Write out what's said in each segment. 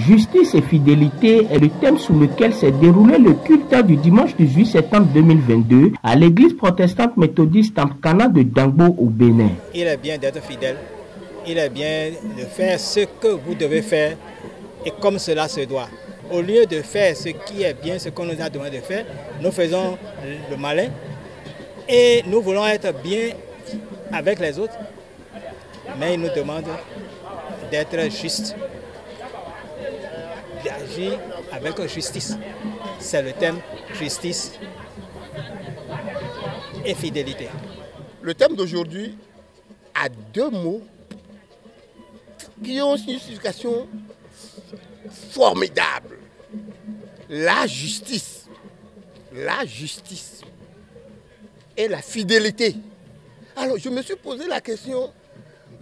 Justice et fidélité est le thème sous lequel s'est déroulé le culte du dimanche 18 septembre 2022 à l'église protestante méthodiste Tampkana de Dangbo au Bénin. Il est bien d'être fidèle, il est bien de faire ce que vous devez faire et comme cela se doit. Au lieu de faire ce qui est bien, ce qu'on nous a demandé de faire, nous faisons le malin et nous voulons être bien avec les autres, mais ils nous demandent d'être justes, d'agir avec justice. C'est le thème justice et fidélité. Le thème d'aujourd'hui a deux mots qui ont une signification formidable. La justice et la fidélité. Alors je me suis posé la question,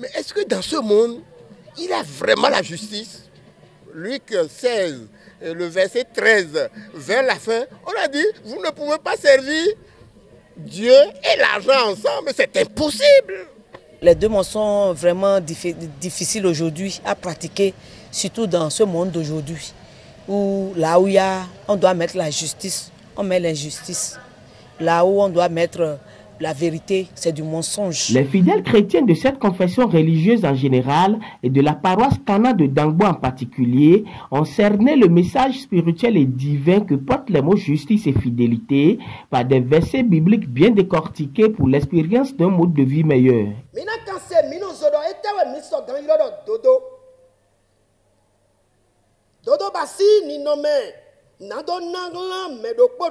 mais est-ce que dans ce monde, il y a vraiment la justice? Luc 16, le verset 13, vers la fin, on a dit, vous ne pouvez pas servir Dieu et l'argent ensemble, c'est impossible. Les deux mots sont vraiment difficiles aujourd'hui à pratiquer, surtout dans ce monde d'aujourd'hui, où là où on doit mettre la justice, on met l'injustice. Là où on doit mettre la vérité, c'est du mensonge. Les fidèles chrétiens de cette confession religieuse en général et de la paroisse Cana de Dangbo en particulier ont cerné le message spirituel et divin que portent les mots justice et fidélité par des versets bibliques bien décortiqués pour l'expérience d'un mode de vie meilleur. Dodo basi ni nome nado nanglan medokpo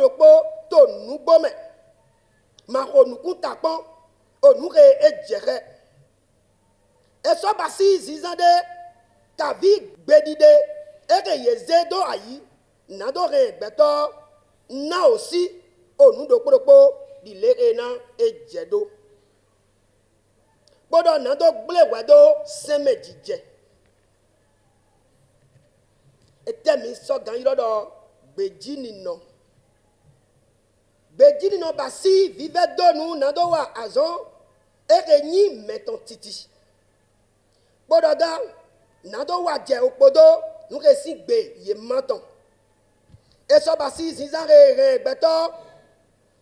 to nubome ma onuku takpon onuke ejere eso basi zizande kavi gbedide eke yezedo ayi nado re beto na aussi onudokpo dilere na ejedo bodo nado gblewado semejije etemi sogan irodo gbejinino basi vive donu nado wa azon erenyi meton titi bododa nado wa je opodo nuke si gbe ye maton eso basi zizare re beto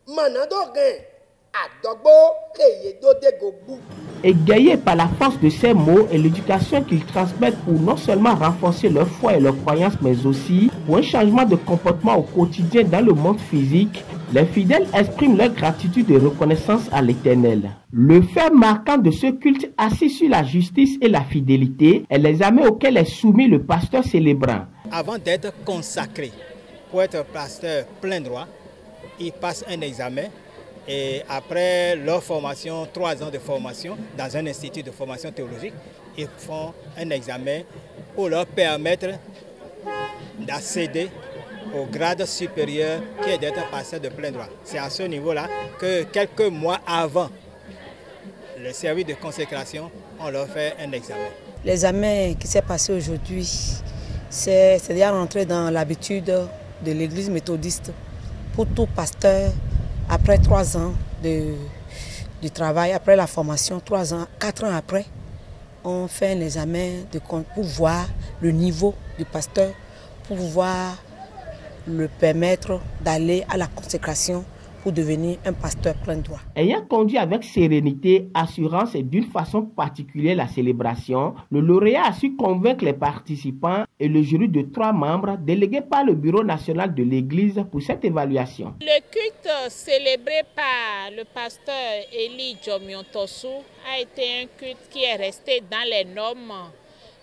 manado re adogbo ke ye dode gobu. Égayés par la force de ces mots et l'éducation qu'ils transmettent pour non seulement renforcer leur foi et leur croyance, mais aussi pour un changement de comportement au quotidien dans le monde physique, les fidèles expriment leur gratitude et reconnaissance à l'Éternel. Le fait marquant de ce culte assis sur la justice et la fidélité est l'examen auquel est soumis le pasteur célébrant. Avant d'être consacré pour être pasteur plein droit, ils passent un examen. Et après leur formation, 3 ans de formation dans un institut de formation théologique, ils font un examen pour leur permettre d'accéder au grade supérieur qui est d'être pasteur de plein droit. C'est à ce niveau-là que quelques mois avant le service de consécration, on leur fait un examen. L'examen qui s'est passé aujourd'hui, c'est déjà rentré dans l'habitude de l'église méthodiste pour tout pasteur. Après 3 ans de travail, après la formation, 4 ans après, on fait un examen pour voir le niveau du pasteur, pour pouvoir le permettre d'aller à la consécration pour devenir un pasteur plein droit. Ayant conduit avec sérénité, assurance et d'une façon particulière la célébration, le lauréat a su convaincre les participants et le jury de 3 membres délégués par le bureau national de l'église pour cette évaluation. Le culte célébré par le pasteur Eli Jomiontosu a été un culte qui est resté dans les normes,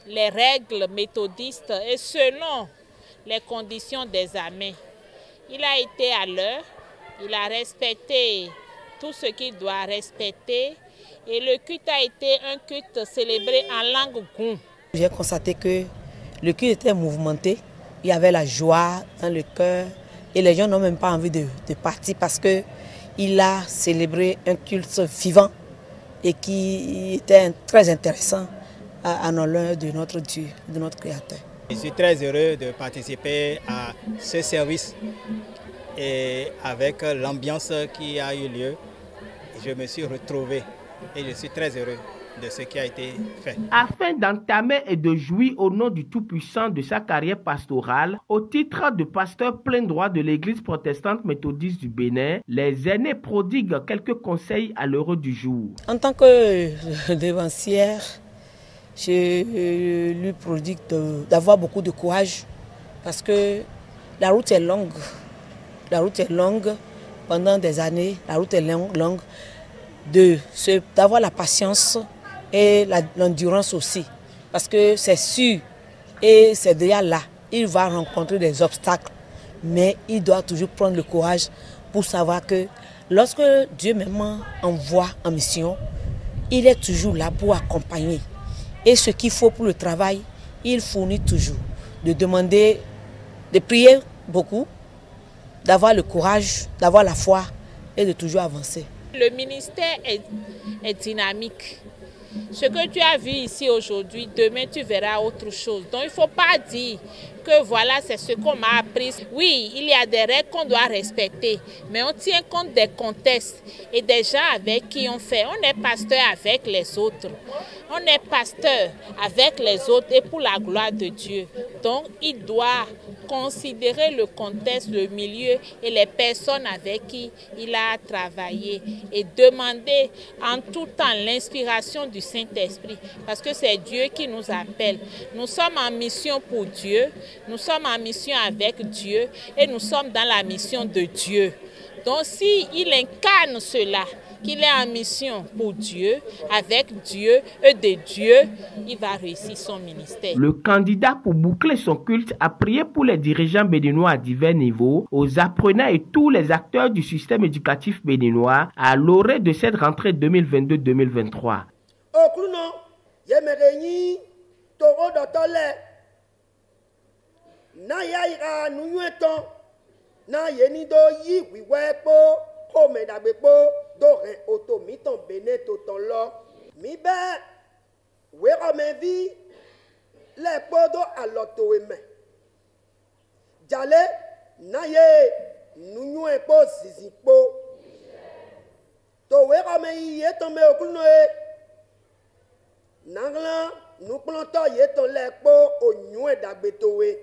les règles méthodistes et selon les conditions d'examen. Il a été à l'heure. Il a respecté tout ce qu'il doit respecter et le culte a été un culte célébré en langue goun. J'ai constaté que le culte était mouvementé, il y avait la joie dans le cœur et les gens n'ont même pas envie de partir parce qu'il a célébré un culte vivant et qui était très intéressant en l'honneur de notre Dieu, de notre Créateur. Je suis très heureux de participer à ce service. Et avec l'ambiance qui a eu lieu, je me suis retrouvé et je suis très heureux. de ce qui a été fait. Afin d'entamer et de jouir au nom du Tout-Puissant de sa carrière pastorale, au titre de pasteur plein droit de l'Église protestante méthodiste du Bénin, les aînés prodiguent quelques conseils à l'heure du jour. En tant que dévancière, je lui prodigue d'avoir beaucoup de courage parce que la route est longue. La route est longue pendant des années, la route est longue, d'avoir la patience et l'endurance aussi. Parce que c'est sûr, et c'est déjà là, il va rencontrer des obstacles, mais il doit toujours prendre le courage pour savoir que lorsque Dieu même envoie en mission, il est toujours là pour accompagner. Et ce qu'il faut pour le travail, il fournit toujours. De demander, de prier beaucoup, d'avoir le courage, d'avoir la foi et de toujours avancer. Le ministère est dynamique. Ce que tu as vu ici aujourd'hui, demain tu verras autre chose. Donc il ne faut pas dire que voilà, c'est ce qu'on m'a appris. Oui, il y a des règles qu'on doit respecter, mais on tient compte des contextes et des gens avec qui on fait. On est pasteur avec les autres. On est pasteur avec les autres et pour la gloire de Dieu. Donc il doit considérer le contexte, le milieu et les personnes avec qui il a travaillé et demander en tout temps l'inspiration du Saint-Esprit parce que c'est Dieu qui nous appelle. Nous sommes en mission pour Dieu, nous sommes en mission avec Dieu et nous sommes dans la mission de Dieu. Donc s'il incarne cela, qu'il est en mission pour Dieu, avec Dieu et de Dieu, il va réussir son ministère. Le candidat pour boucler son culte a prié pour les dirigeants béninois à divers niveaux, aux apprenants et tous les acteurs du système éducatif béninois à l'orée de cette rentrée 2022-2023. Dore oto miton bene to ton lo mi be we omevi le podo aloto eme jale na ye nunyu epo zizipo to we ome ye ton me okuno e nangla nu plonto ye ton le po onyu edagbe to we